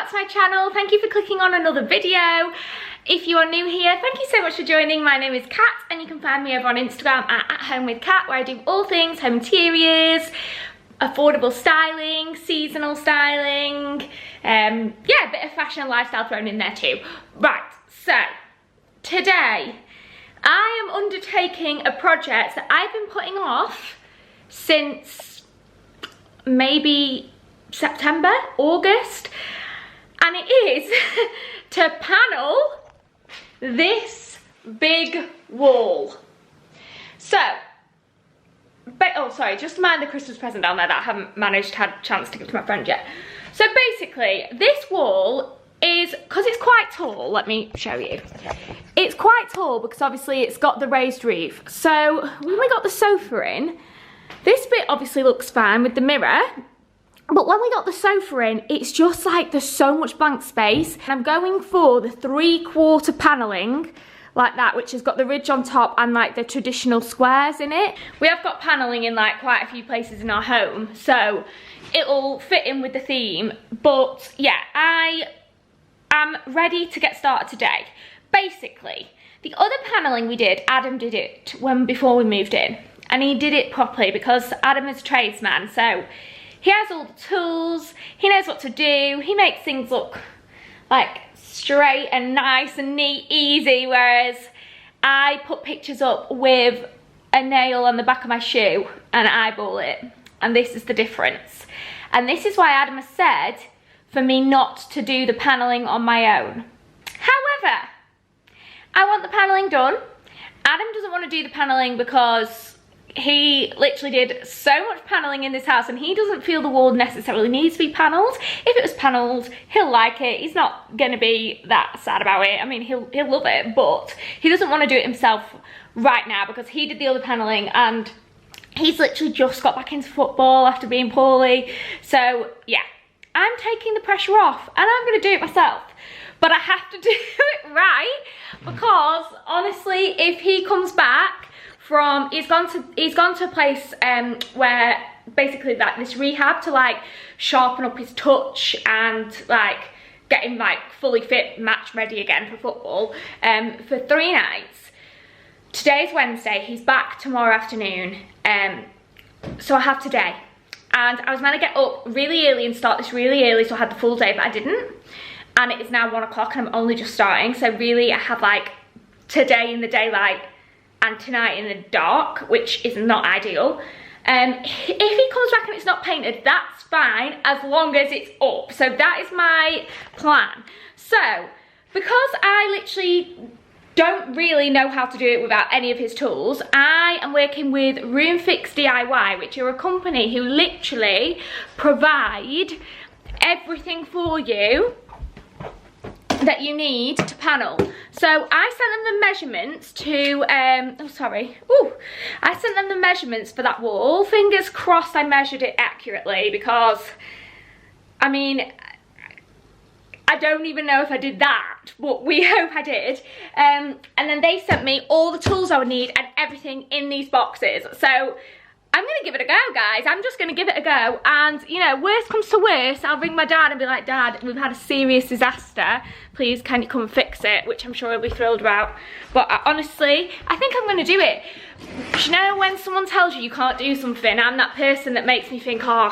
back to my channel. Thank you for clicking on another video. If you are new here, thank you so much for joining. My name is Kat and you can find me over on Instagram at @homewithkat, where I do all things home interiors, affordable styling, seasonal styling, yeah, a bit of fashion and lifestyle thrown in there too. Right, so today I am undertaking a project that I've been putting off since maybe September, August, and it is to panel this big wall. So, oh sorry, just mind the Christmas present down there that I haven't managed to have a chance to give to my friend yet. So basically, this wall is, because it's quite tall, let me show you. It's quite tall because obviously it's got the raised roof. So when we got the sofa in, this bit obviously looks fine with the mirror, but when we got the sofa in, it's just like there's so much blank space. And I'm going for the 3/4 panelling, like that, which has got the ridge on top and like the traditional squares in it. We have got panelling in like quite a few places in our home, so it'll fit in with the theme. But yeah, I am ready to get started today. Basically, the other panelling we did, Adam did it before we moved in, and he did it properly because Adam is a tradesman, so he has all the tools, he knows what to do, he makes things look like straight and nice and neat, easy, whereas I put pictures up with a nail on the back of my shoe and eyeball it, and this is the difference. And this is why Adam has said for me not to do the panelling on my own. However, I want the panelling done. Adam doesn't want to do the panelling because he literally did so much panelling in this house and he doesn't feel the wall necessarily needs to be panelled. If it was panelled, he'll like it. He's not going to be that sad about it. I mean, he'll love it, but he doesn't want to do it himself right now because he did the other panelling and he's literally just got back into football after being poorly. So yeah, I'm taking the pressure off and I'm going to do it myself. But I have to do it right because honestly, if he comes back from, he's gone to a place where basically like this rehab to like sharpen up his touch and like get him like fully fit, match ready again for football for 3 nights. Today's Wednesday, he's back tomorrow afternoon, so I have today. And I was meant to get up really early and start this really early so I had the full day, but I didn't. And it is now 1 o'clock and I'm only just starting, so really I have like today in the daylight and tonight in the dark, which is not ideal. If he comes back and it's not painted, that's fine as long as it's up. So that is my plan. So because I literally don't really know how to do it without any of his tools, I am working with Room Fix DIY, which are a company who literally provide everything for you that you need to panel. So I sent them the measurements to, I sent them the measurements for that wall. Fingers crossed I measured it accurately because, I mean, I don't even know if I did that, but we hope I did. And then they sent me all the tools I would need and everything in these boxes. So I'm gonna give it a go, guys. I'm just gonna give it a go. And, you know, worst comes to worst, I'll ring my dad and be like, Dad, we've had a serious disaster. Please, can you come and fix it? Which I'm sure he'll be thrilled about. But honestly, I think I'm gonna do it. You know, when someone tells you you can't do something, I'm that person that makes me think, oh,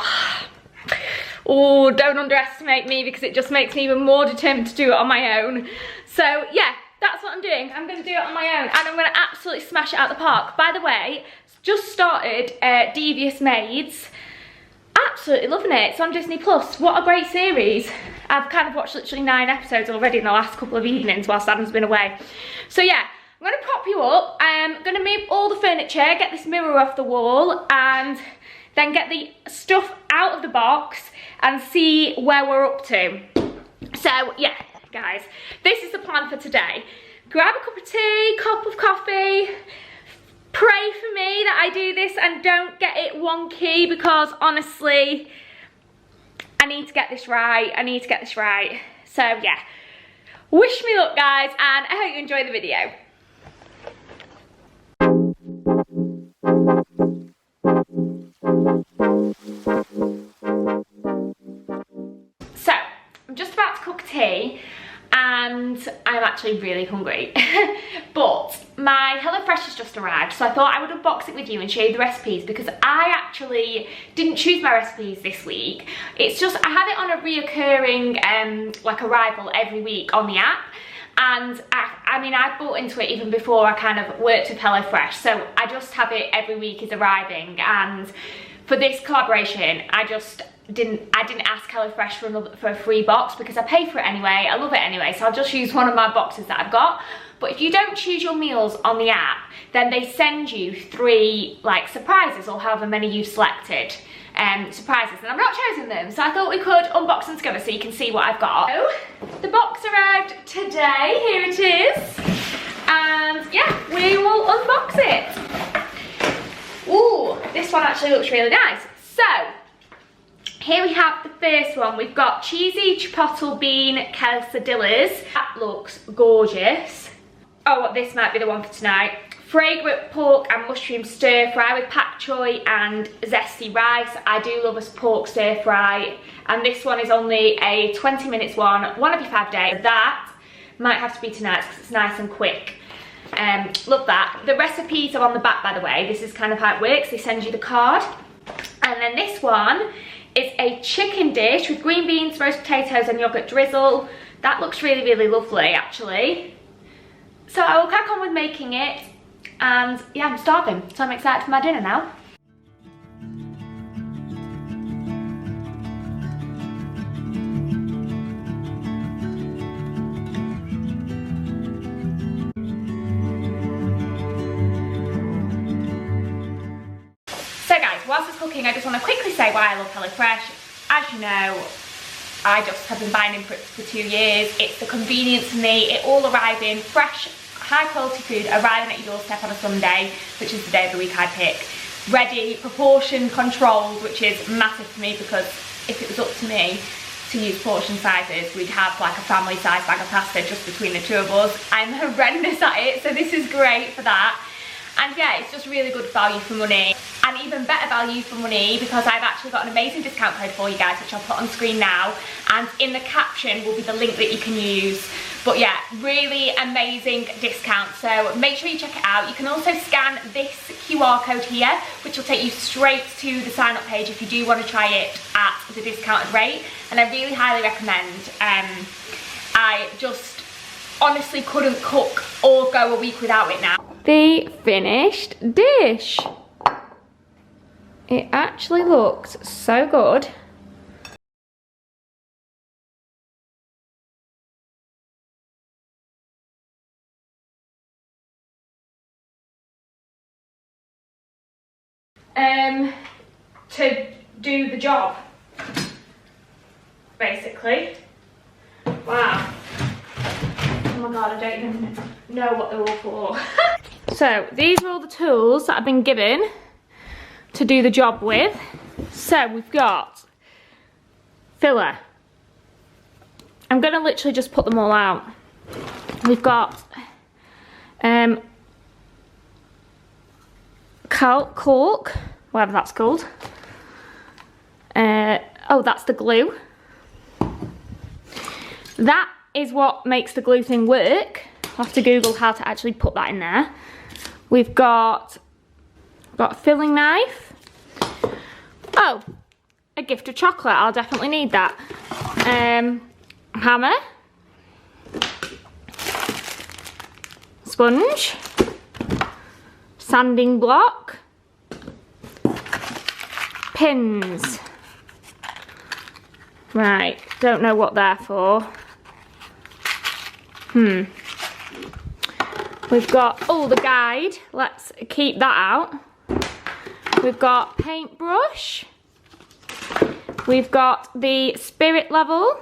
don't underestimate me, because it just makes me even more determined to do it on my own. So, yeah, that's what I'm doing. I'm gonna do it on my own and I'm gonna absolutely smash it out of the park. By the way, just started Devious Maids. Absolutely loving it. It's on Disney Plus. What a great series. I've kind of watched literally 9 episodes already in the last couple of evenings whilst Adam's been away. So yeah, I'm gonna prop you up. I'm gonna move all the furniture, get this mirror off the wall, and then get the stuff out of the box and see where we're up to. So yeah, guys, this is the plan for today. Grab a cup of tea, cup of coffee. Pray for me that I do this and don't get it wonky, because honestly, I need to get this right. I need to get this right. So yeah, wish me luck, guys, and I hope you enjoy the video. So I'm just about to and I'm actually really hungry. But my HelloFresh has just arrived, so I thought I would unbox it with you and show you the recipes, because I actually didn't choose my recipes this week. It's just, I have it on a reoccurring like arrival every week on the app. And I mean, I bought into it even before I kind of worked with HelloFresh, so I just have it every week is arriving. And for this collaboration, I didn't ask HelloFresh for a free box, because I pay for it anyway. I love it anyway, so I'll just use one of my boxes that I've got. But if you don't choose your meals on the app, then they send you 3 like surprises, or however many you've selected. Surprises, and I've not chosen them, so I thought we could unbox them together so you can see what I've got. So, the box arrived today, here it is, and yeah, we will unbox it. Ooh, this one actually looks really nice. So, here we have the first one. We've got cheesy chipotle bean quesadillas. That looks gorgeous. Oh, this might be the one for tonight. Fragrant pork and mushroom stir fry with pak choy and zesty rice. I do love a pork stir fry, and this one is only a 20 minutes one of your 5 days. That might have to be tonight because it's nice and quick. Love that. The recipes are on the back, by the way. This is kind of how it works. They send you the card. And then this one is a chicken dish with green beans, roast potatoes and yogurt drizzle. That looks really, really lovely, actually. So I will crack on with making it. And yeah, I'm starving, so I'm excited for my dinner now. So guys, whilst it's cooking, I just want to quickly say why I love HelloFresh. As you know, I just have been buying in for 2 years. It's the convenience for me. It all arriving fresh, high quality food arriving at your doorstep on a Sunday, which is the day of the week I pick. Ready, portion controlled, which is massive for me, because if it was up to me to use portion sizes, we'd have like a family size bag of pasta just between the 2 of us. I'm horrendous at it, so this is great for that. And yeah, it's just really good value for money, and even better value for money because I've actually got an amazing discount code for you guys, which I'll put on screen now, and in the caption will be the link that you can use. But yeah, really amazing discount, so make sure you check it out. You can also scan this QR code here, which will take you straight to the sign up page if you do want to try it at the discounted rate, and I really highly recommend. I just honestly couldn't cook or go a week without it now. The finished dish. It actually looks so good. To do the job, basically. Wow. Oh my god, I don't even know what they're all for. So these are all the tools that I've been given to do the job with. So we've got filler. I'm gonna literally just put them all out. We've got cork, whatever that's called. Oh, that's the glue. That is what makes the glue thing work. I'll have to Google how to actually put that in there. We've got a filling knife. Oh, a gift of chocolate. I'll definitely need that. Hammer. Sponge. Sanding block. Pins. Right, don't know what they're for. We've got, oh, the guide. Let's keep that out. We've got paintbrush. We've got the spirit level.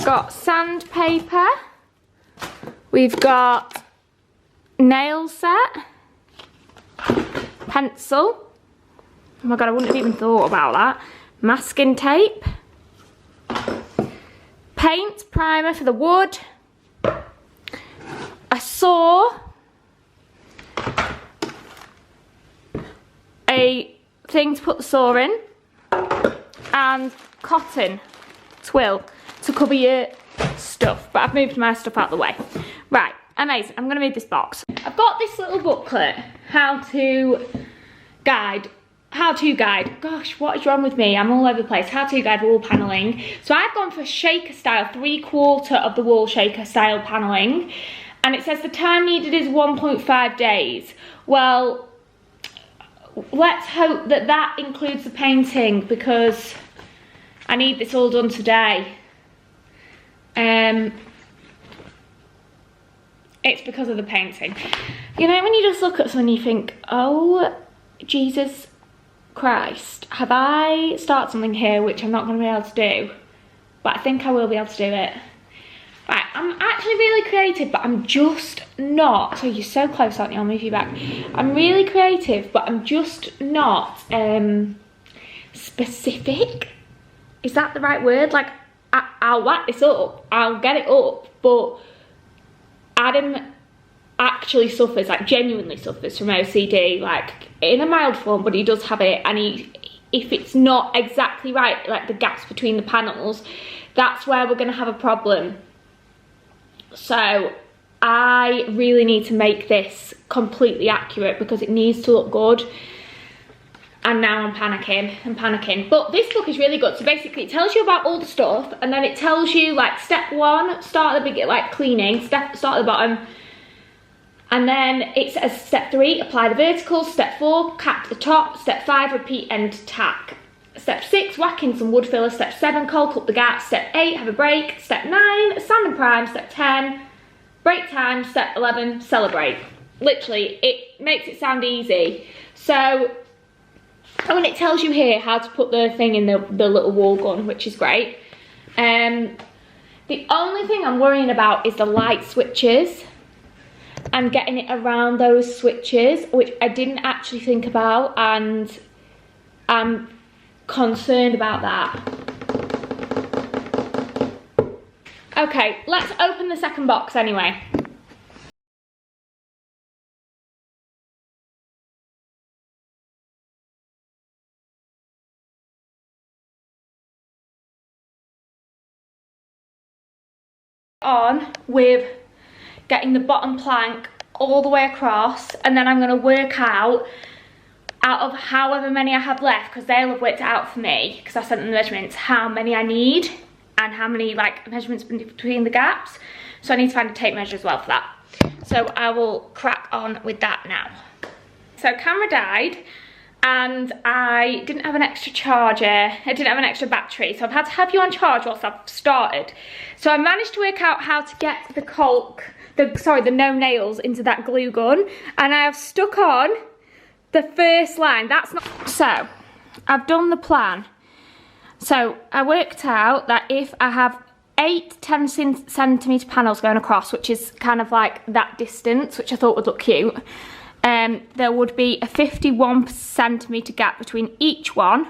Got sandpaper. We've got nail set. Pencil. Oh my god, I wouldn't have even thought about that. Masking tape. Paint primer for the wood. A saw. A thing to put the saw in. And cotton twill. to cover your stuff, but I've moved my stuff out of the way. Right, amazing. I'm gonna move this box. I've got this little booklet, how to guide. Gosh, what is wrong with me? I'm all over the place. How to guide wall paneling. So I've gone for shaker style, 3/4 of the wall shaker style paneling. And it says the time needed is 1.5 days. Well, let's hope that that includes the painting, because I need this all done today. It's because of the painting. You know, when you just look at something, you think, oh, Jesus Christ, have I started something here which I'm not going to be able to do? But I think I will be able to do it. Right, I'm actually really creative, but I'm just not. So you're so close, aren't you? I'll move you back. I'm really creative, but I'm just not specific. Is that the right word? Like, I'll whack this up, I'll get it up, but Adam actually suffers, like genuinely suffers from OCD, like in a mild form, but he does have it, and if it's not exactly right, like the gaps between the panels, that's where we're gonna have a problem. So I really need to make this completely accurate because it needs to look good. And now I'm panicking. But this book is really good. So basically it tells you about all the stuff, and then it tells you like step 1, start at the beginning, like cleaning, start at the bottom. And then it says step 3, apply the verticals, step 4, cap the top, step 5, repeat and tack. Step 6, whack in some wood filler, step 7, caulk up the gaps, step 8, have a break, step 9, sand and prime, step 10, break time, step 11, celebrate. Literally, it makes it sound easy. So, and when it tells you here how to put the thing in the little wall gun, which is great. The only thing I'm worrying about is the light switches and getting it around those switches, which I didn't actually think about, and I'm concerned about that. Okay, let's open the second box anyway. On with getting the bottom plank all the way across, and then I'm going to work out of however many I have left, because they'll have worked it out for me, because I sent them the measurements, how many I need and how many like measurements between the gaps. So I need to find a tape measure as well for that. So I will crack on with that now. So camera died and I didn't have an extra charger, I didn't have an extra battery, so I've had to have you on charge whilst I've started. So I managed to work out how to get the the no nails into that glue gun, and I have stuck on the first line. That's not, so I've done the plan. So I worked out that if I have 8 10cm panels going across, which is kind of like that distance, which I thought would look cute, there would be a 51cm gap between each one,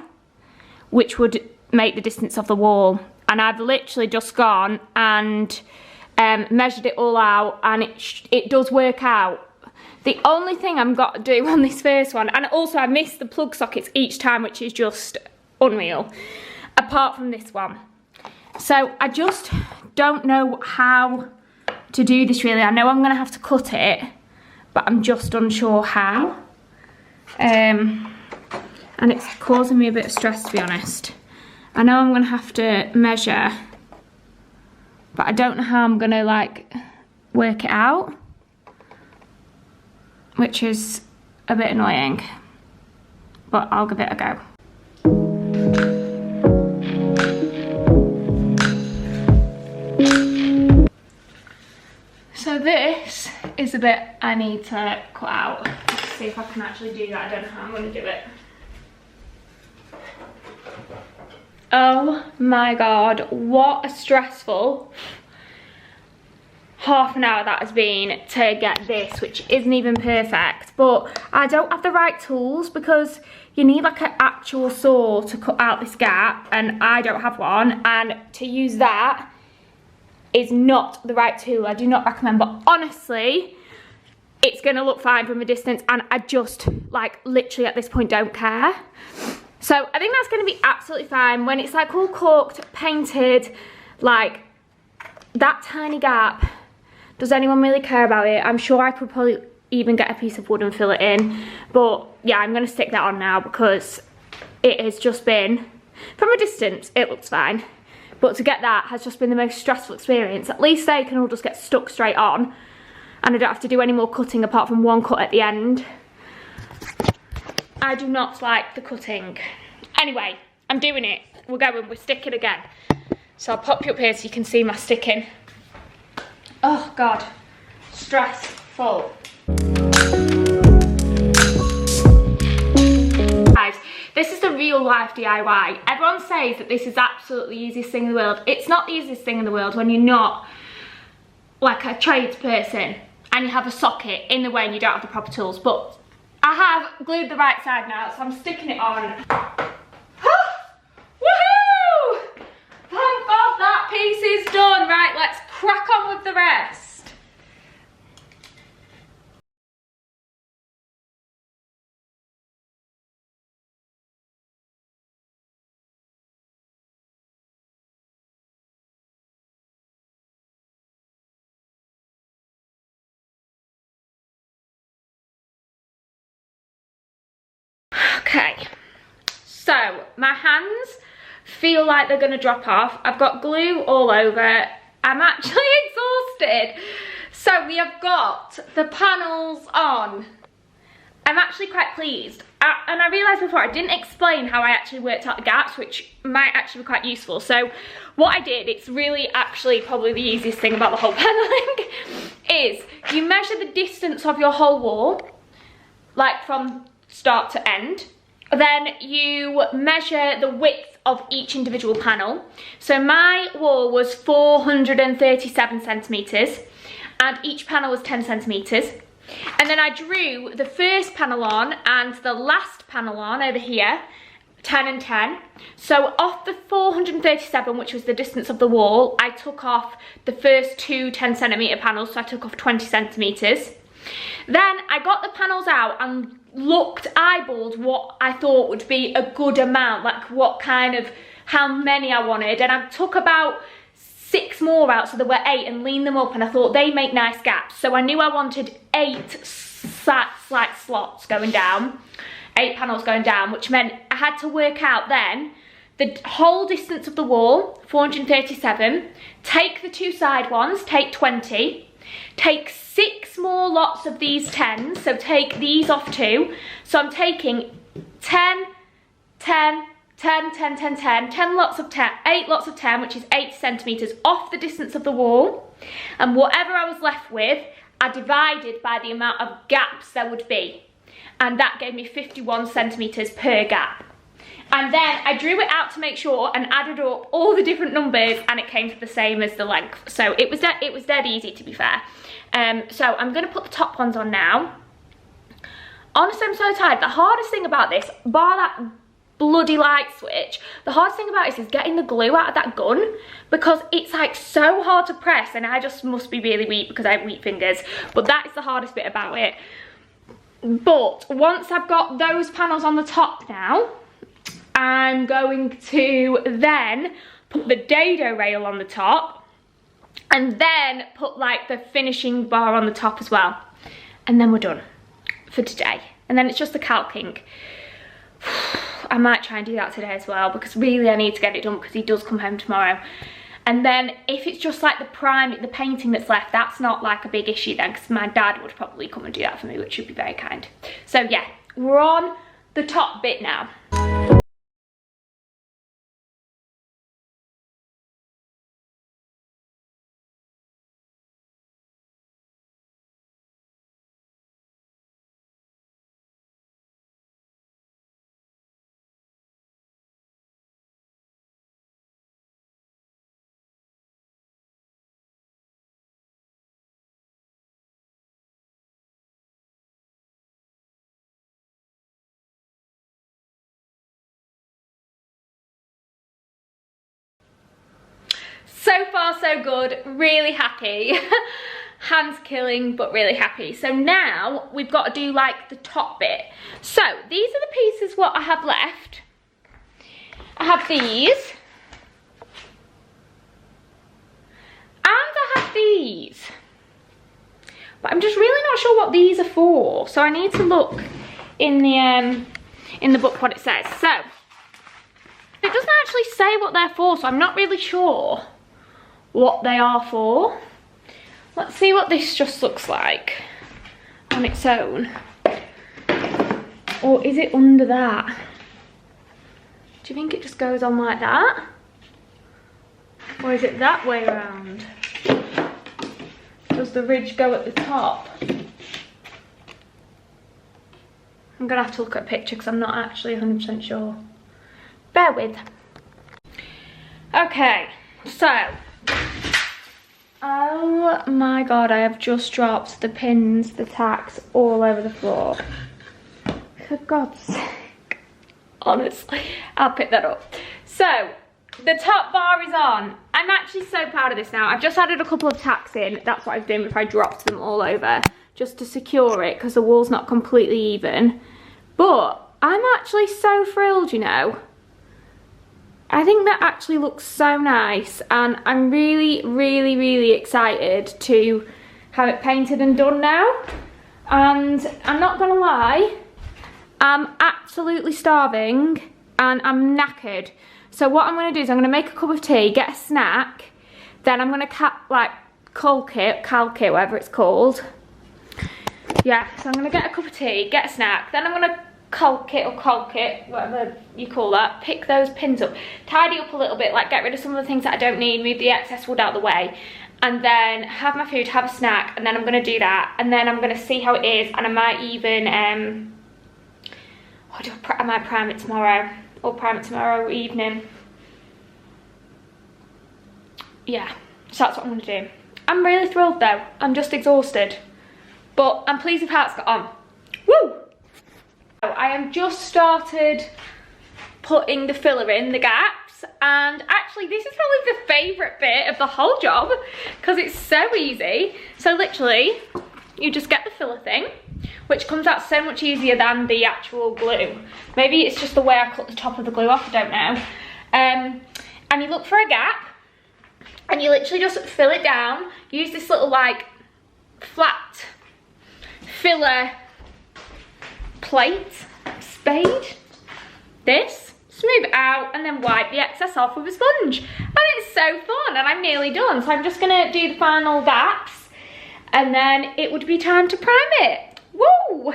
which would make the distance of the wall. And I've literally just gone and measured it all out, and it does work out. The only thing I've got to do on this first one, and also I missed the plug sockets each time, which is just unreal, apart from this one. So I just don't know how to do this really. I know I'm going to have to cut it, but I'm just unsure how. And it's causing me a bit of stress, to be honest. I know I'm going to have to measure, but I don't know how I'm going to like work it out, which is a bit annoying, but I'll give it a go. So this is the bit I need to cut out. Let's see if I can actually do that. I don't know how I'm going to do it. Oh my god, what a stressful half an hour that has been to get this, which isn't even perfect. But I don't have the right tools, because you need like an actual saw to cut out this gap, and I don't have one, and to use that is not the right tool. I do not recommend, but honestly, it's gonna look fine from a distance, and I just like literally at this point don't care. So I think that's gonna be absolutely fine when it's like all caulked, painted, Like, that tiny gap, does anyone really care about it? I'm sure I could probably even get a piece of wood and fill it in. But yeah, I'm gonna stick that on now because it has just been, from a distance, it looks fine. But to get that has just been the most stressful experience. At least they can all just get stuck straight on and I don't have to do any more cutting apart from one cut at the end. I do not like the cutting. Anyway, I'm doing it. We're sticking again. So I'll pop you up here so you can see my sticking. Oh God, stressful. Guys, this is the real life DIY. Everyone says that this is absolutely the easiest thing in the world. It's not the easiest thing in the world when you're not like a tradesperson and you have a socket in the way and you don't have the proper tools. But I have glued the right side now, so I'm sticking it on. Woohoo! Thank God that piece is done. Right, let's crack on with the rest. Okay, so my hands feel like they're gonna drop off. I've got glue all over. I'm actually exhausted. So we have got the panels on. I'm actually quite pleased. And I realised before I didn't explain how I actually worked out the gaps, which might actually be quite useful. So what I did, it's really actually probably the easiest thing about the whole paneling, is you measure the distance of your whole wall, like from start to end. Then you measure the width of each individual panel. So my wall was 437 centimetres and each panel was 10 centimetres. And then I drew the first panel on and the last panel on over here, 10 and 10. So off the 437, which was the distance of the wall, I took off the first two 10 centimetre panels, so I took off 20 centimetres. Then I got the panels out and eyeballed what I thought would be a good amount, like what kind of, how many I wanted, and I took about 6 more out, so there were 8, and leaned them up, and I thought they make nice gaps. So I knew I wanted 8 slight slots going down, 8 panels going down, which meant I had to work out then the whole distance of the wall, 437, take the 2 side ones, take 20, take 6 more lots of these 10s, so take these off too. So I'm taking 10, 10, 10, 10, 10, 10, 10 lots of 10, 8 lots of 10, which is 8 centimetres off the distance of the wall. And whatever I was left with, I divided by the amount of gaps there would be. And that gave me 51 centimetres per gap. And then I drew it out to make sure and added up all the different numbers and it came to the same as the length. So it was dead easy, to be fair. So I'm going to put the top ones on now. Honestly, I'm so tired. The hardest thing about this, bar that bloody light switch, the hardest thing about this is getting the glue out of that gun, because it's like so hard to press, and I just must be really weak because I have weak fingers. But that is the hardest bit about it. But once I've got those panels on the top now, I'm going to then put the dado rail on the top and then put like the finishing bar on the top as well. And then we're done for today. And then it's just the calking. I might try and do that today as well, because really I need to get it done because he does come home tomorrow. And then if it's just like the painting that's left, that's not like a big issue then, because my dad would probably come and do that for me, which would be very kind. So yeah, we're on the top bit now. So far so good, really happy. Hands killing, but really happy. So now we've got to do like the top bit. So these are the pieces what I have left. I have these. these. But I'm just really not sure what these are for. So I need to look in the book what it says. So it doesn't actually say what they're for, so I'm not really sure what they are for. Let's see what this just looks like on its own. Or is it under that? Do you think it just goes on like that? Or is it that way around? Does the ridge go at the top? I'm gonna have to look at a picture because I'm not actually 100% sure. Bear with. Okay, so. Oh my god, I have just dropped the pins, the tacks all over the floor. For God's sake. Honestly, I'll pick that up. So, the top bar is on. I'm actually so proud of this now. I've just added a couple of tacks in. That's what I've done if I dropped them all over. Just to secure it because the wall's not completely even. But I'm actually so thrilled, you know. I think that actually looks so nice. And I'm really, really, really excited to have it painted and done now. And I'm not gonna lie, I'm absolutely starving and I'm knackered. So what I'm gonna do is I'm gonna make a cup of tea, get a snack, then I'm gonna calc it, whatever it's called. Yeah, so I'm gonna get a cup of tea, get a snack, then I'm gonna caulk it, whatever you call that, pick those pins up, tidy up a little bit, like get rid of some of the things that I don't need, move the excess wood out of the way, and then have my food, have a snack, and then I'm gonna do that, and then I'm gonna see how it is, and I might even, I might prime it tomorrow, or prime it tomorrow evening. Yeah, so that's what I'm gonna do. I'm really thrilled though, I'm just exhausted, but I'm pleased with how it's got on. Woo! I have just started putting the filler in the gaps, and actually this is probably the favourite bit of the whole job because it's so easy. So literally you just get the filler thing, which comes out so much easier than the actual glue. Maybe it's just the way I cut the top of the glue off, I don't know. And you look for a gap and you literally just fill it down. Use this little like flat filler plate, spade, this, smooth it out and then wipe the excess off with a sponge. And it's so fun and I'm nearly done. So I'm just gonna do the final gaps and then it would be time to prime it. Woo!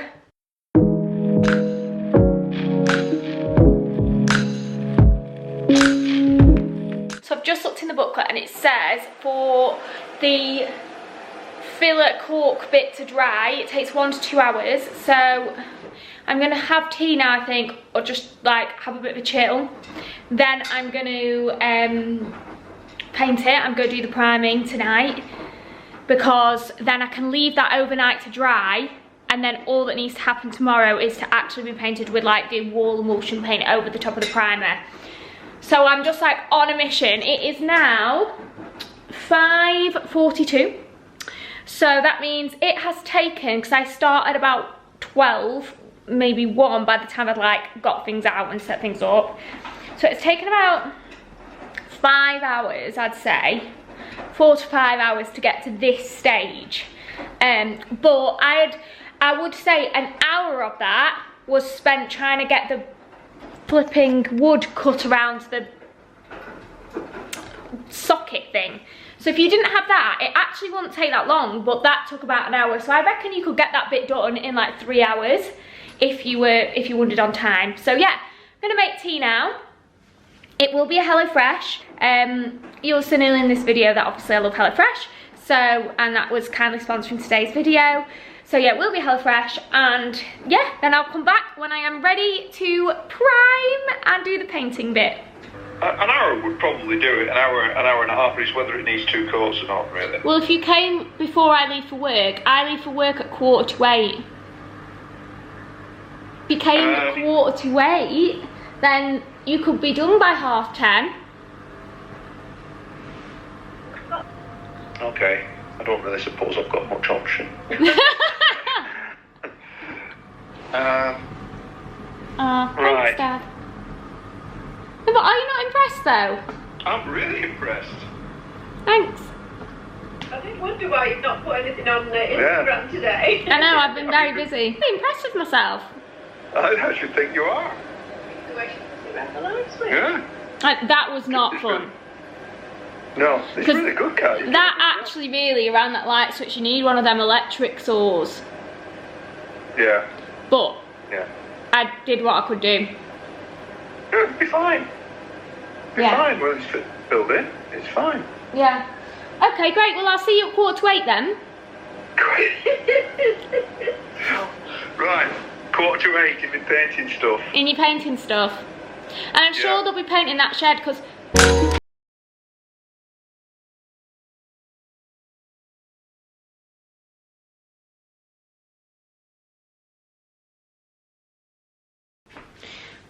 So I've just looked in the booklet and it says for the filler cork bit to dry, it takes 1 to 2 hours. So I'm gonna have tea now, I think, or just like have a bit of a chill. Then I'm gonna paint it. I'm gonna do the priming tonight because then I can leave that overnight to dry, and then all that needs to happen tomorrow is to actually be painted with like the wall emulsion paint over the top of the primer. So I'm just like on a mission. It is now 5:42. So that means it has taken, because I started about 12, maybe 1 by the time I'd like got things out and set things up. So it's taken about 5 hours, I'd say, 4 to 5 hours to get to this stage. But I would say an hour of that was spent trying to get the flipping wood cut around the socket thing. So if you didn't have that, it actually wouldn't take that long, but that took about an hour. So I reckon you could get that bit done in like 3 hours if you wanted on time. So yeah, I'm gonna make tea now. It will be a HelloFresh. You'll see in this video that obviously I love HelloFresh. So, and that was kindly sponsoring today's video. So yeah, it will be HelloFresh, and yeah, then I'll come back when I am ready to prime and do the painting bit. An hour would probably do it. An hour and a half is whether it needs 2 coats or not, really. Well, if you came before I leave for work, I leave for work at 7:45. If you came at 7:45, then you could be done by 10:30. Okay, I don't really suppose I've got much option. Thanks, right. Dad. No, but are you not impressed though? I'm really impressed. Thanks. I did wonder why you've not put anything on Instagram today. I know, I've been very busy. I'm impressed with myself. I should think you are. Yeah. That was not fun. No, it's really good, Kat. That actually really, around that light switch, you need one of them electric saws. Yeah. But Yeah. I did what I could do. Yeah, it'll be fine. It's fine when it's built in. It's fine. Yeah. Okay, great. Well, I'll see you at 7:45 then. Great. Right. 7:45 in my painting stuff. In your painting stuff. And I'm sure they'll be painting that shed because...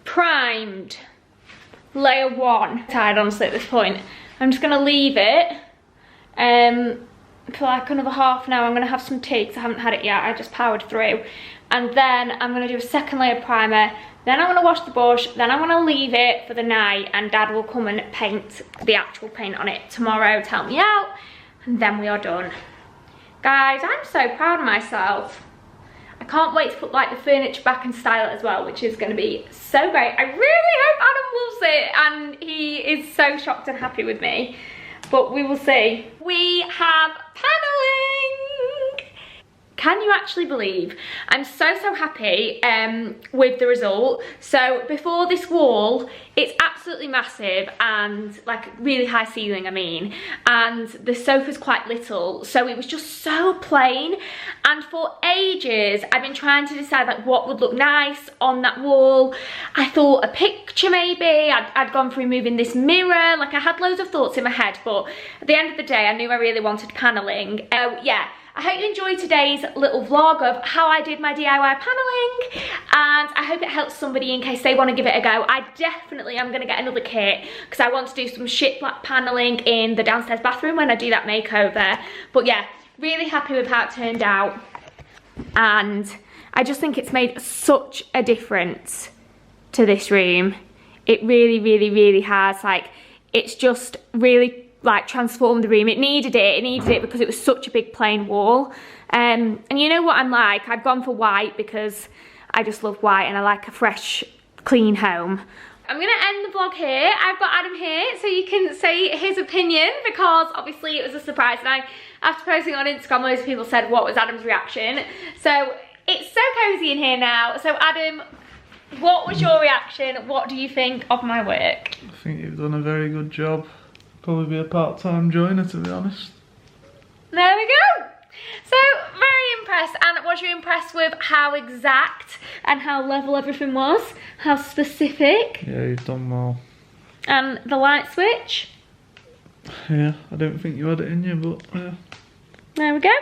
Primed. Layer 1. Tired honestly at this point. I'm just going to leave it for like another half an hour. I'm going to have some tea because I haven't had it yet. I just powered through. And then I'm going to do a second layer primer. Then I'm going to wash the brush. Then I'm going to leave it for the night. And Dad will come and paint the actual paint on it tomorrow to help me out. And then we are done. Guys, I'm so proud of myself. I can't wait to put like the furniture back and style it as well, which is going to be so great. I really hope Adam loves it and he is so shocked and happy with me. But we will see. We have paneling! Can you actually believe? I'm so happy with the result. So before this wall, it's absolutely massive and like really high ceiling, I mean. And the sofa's quite little, so it was just so plain. And for ages, I've been trying to decide like what would look nice on that wall. I thought a picture maybe. I'd gone through moving this mirror. Like I had loads of thoughts in my head, but at the end of the day, I knew I really wanted paneling. Yeah. I hope you enjoyed today's little vlog of how I did my DIY paneling, and I hope it helps somebody in case they want to give it a go. I definitely am going to get another kit because I want to do some shit black paneling in the downstairs bathroom when I do that makeover. But yeah, really happy with how it turned out, and I just think it's made such a difference to this room. It really has. Like, it's just really like transformed the room. It needed it because it was such a big plain wall. And you know what I'm like, I've gone for white because I just love white and I like a fresh, clean home. I'm gonna end the vlog here. I've got Adam here so you can say his opinion because obviously it was a surprise, and after posting on Instagram, loads of people said what was Adam's reaction. So it's so cozy in here now. So Adam, what was your reaction? What do you think of my work? I think you've done a very good job. Probably be a part-time joiner, to be honest. There we go. So, very impressed. And was you impressed with how exact and how level everything was? How specific? Yeah, you've done well. And the light switch? Yeah, I don't think you had it in you, but yeah. There we go.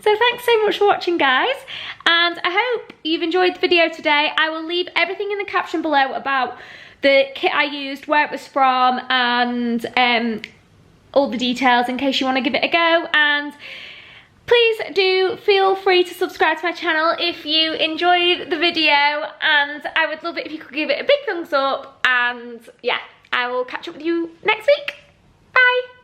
So thanks so much for watching, guys, and I hope you've enjoyed the video today. I will leave everything in the caption below about the kit I used, where it was from, and all the details in case you want to give it a go. And please do feel free to subscribe to my channel if you enjoyed the video, and I would love it if you could give it a big thumbs up. And yeah, I will catch up with you next week. Bye.